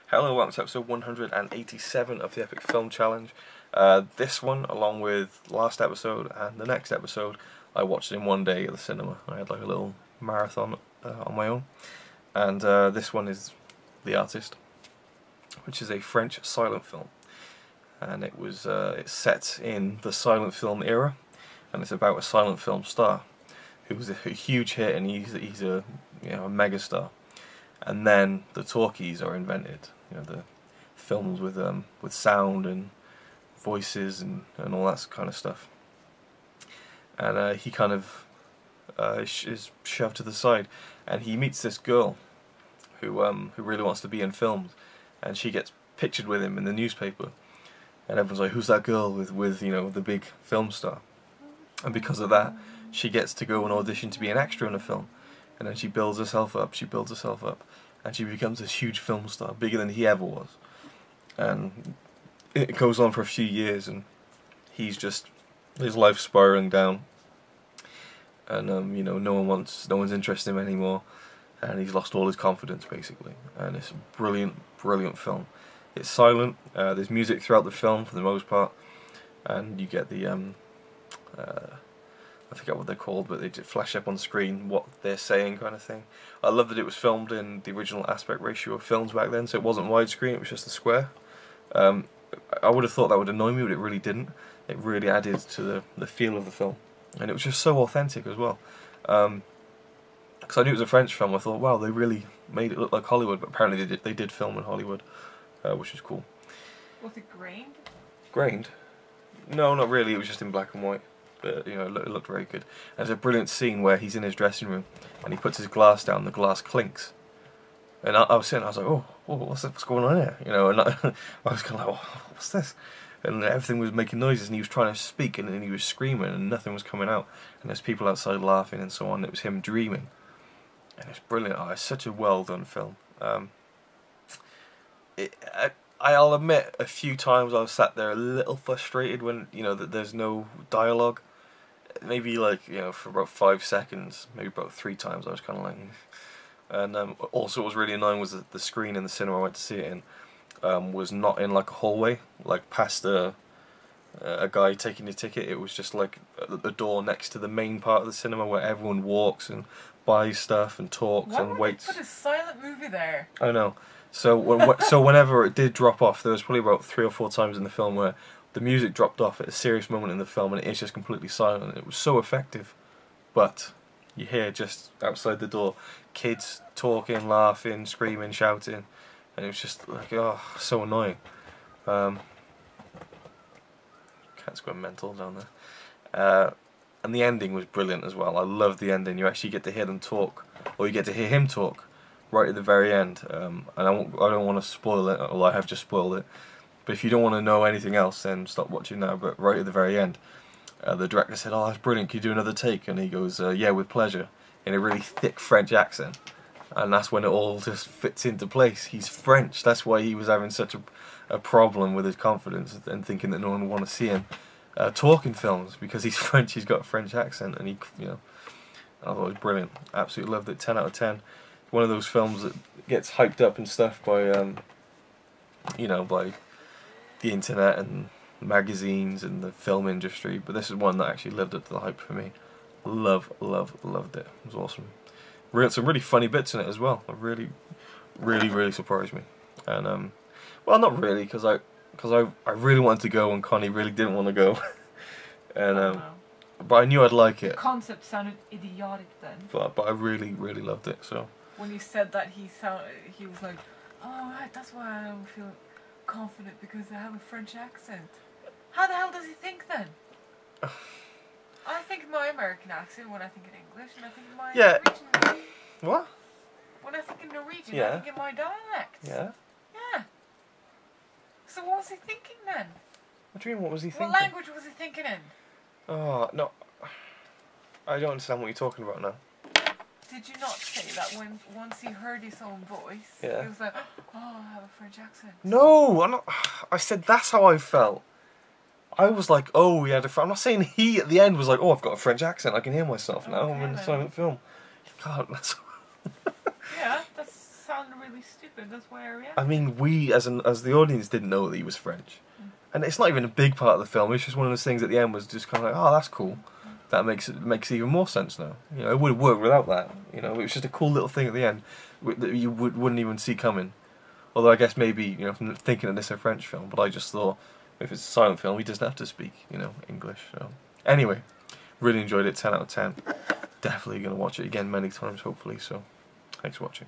Hello, welcome to episode 187 of the Epic Film Challenge. This one, along with last episode and the next episode, I watched in one day at the cinema. I had like a little marathon on my own. And this one is The Artist, which is a French silent film. And it's set in the silent film era, and it's about a silent film star who was a huge hit, and he's a a megastar. And then the talkies are invented, the films with sound and voices and all that kind of stuff. And he kind of is shoved to the side, and he meets this girl who really wants to be in films, and she gets pictured with him in the newspaper, and everyone's like, "Who's that girl with the big film star?" And because of that, she gets to go and audition to be an extra in a film. And then she builds herself up, and she becomes this huge film star, bigger than he ever was. And it goes on for a few years, and he's just, his life's spiraling down. And no one's interested in him anymore, and he's lost all his confidence basically. And it's a brilliant film. It's silent. There's music throughout the film for the most part, and you get the I forget what they're called, but they just flash up on screen what they're saying, kind of thing. I love that it was filmed in the original aspect ratio of films back then, so it wasn't widescreen, it was just a square. I would have thought that would annoy me, but it really didn't. It really added to the feel of the film, and it was just so authentic as well. Because I knew it was a French film, I thought, wow, they really made it look like Hollywood, but apparently they did film in Hollywood, which was cool. Was it grained? Grained? No, not really, it was just in black and white. But it looked very good. There's a brilliant scene where he's in his dressing room and he puts his glass down, the glass clinks. And I was sitting, I was like, oh, what's going on here? And I was kind of like, oh, what's this? And everything was making noises, and he was trying to speak, and he was screaming, and nothing was coming out. And there's people outside laughing and so on. It was him dreaming. And it's brilliant. Oh, it's such a well done film. I'll admit, a few times I was sat there a little frustrated when, that there's no dialogue. Maybe for about 5 seconds, maybe about 3 times I was kind of like... And also what was really annoying was that the screen in the cinema I went to see it in was not in like a hallway, like past a guy taking a ticket. It was just like at the door next to the main part of the cinema where everyone walks and buys stuff and talks and waits. Why would they put a silent movie there? I know. So whenever it did drop off, there was probably about 3 or 4 times in the film where the music dropped off at a serious moment in the film, and it's just completely silent. It was so effective, but you hear just outside the door kids talking, laughing, screaming, shouting, and it was just like, oh, so annoying. Cats going mental down there. And the ending was brilliant as well. I loved the ending. You actually get to hear them talk, or you get to hear him talk right at the very end. And I don't want to spoil it, or I have just spoiled it. But if you don't want to know anything else, then stop watching now. But right at the very end, the director said, "Oh, that's brilliant, can you do another take?" And he goes, "Yeah, with pleasure," in a really thick French accent. And that's when it all just fits into place. He's French. That's why he was having such a problem with his confidence and thinking that no one would want to see him talk in films, because he's French. He's got a French accent, and I thought it was brilliant. Absolutely loved it. 10 out of 10. One of those films that gets hyped up and stuff by by the internet and magazines and the film industry, but this is one that actually lived up to the hype for me. Loved it. It was awesome. Some really funny bits in it as well. It really surprised me. And well, not really, because I really wanted to go and Connie really didn't want to go. And but I knew I'd like it. The concept sounded idiotic then. But I really loved it. So when you said that, he was like, "Oh, right, that's why I don't feel confident, because I have a French accent." How the hell does he think then? I think my American accent when I think in English, and I think in my Norwegian. What? When I think in Norwegian, I think in my dialect. Yeah. Yeah. So what was he thinking then? What do you mean, what was he thinking? What language was he thinking in? Oh, no. I don't understand what you're talking about now. Did you not say that once he heard his own voice, he was like, "Oh, I have a French accent"? No, I'm not. I said that's how I felt. I was like, oh, he had a... I'm not saying he at the end was like, oh, I've got a French accent, I can hear myself now, I'm in a silent film. God, that's... Yeah, that sounded really really stupid. That's why I reacted. I mean, we as the audience didn't know that he was French, and it's not even a big part of the film. It's just one of those things at the end was just kind of like, oh, that's cool. That makes even more sense now. You know, it would have worked without that. You know, it was just a cool little thing at the end that you wouldn't even see coming. Although I guess maybe, you know, from thinking of this a French film, but I just thought if it's a silent film, he doesn't have to speak, you know, English. So anyway, really enjoyed it. 10 out of 10. Definitely going to watch it again many times, hopefully. So thanks for watching.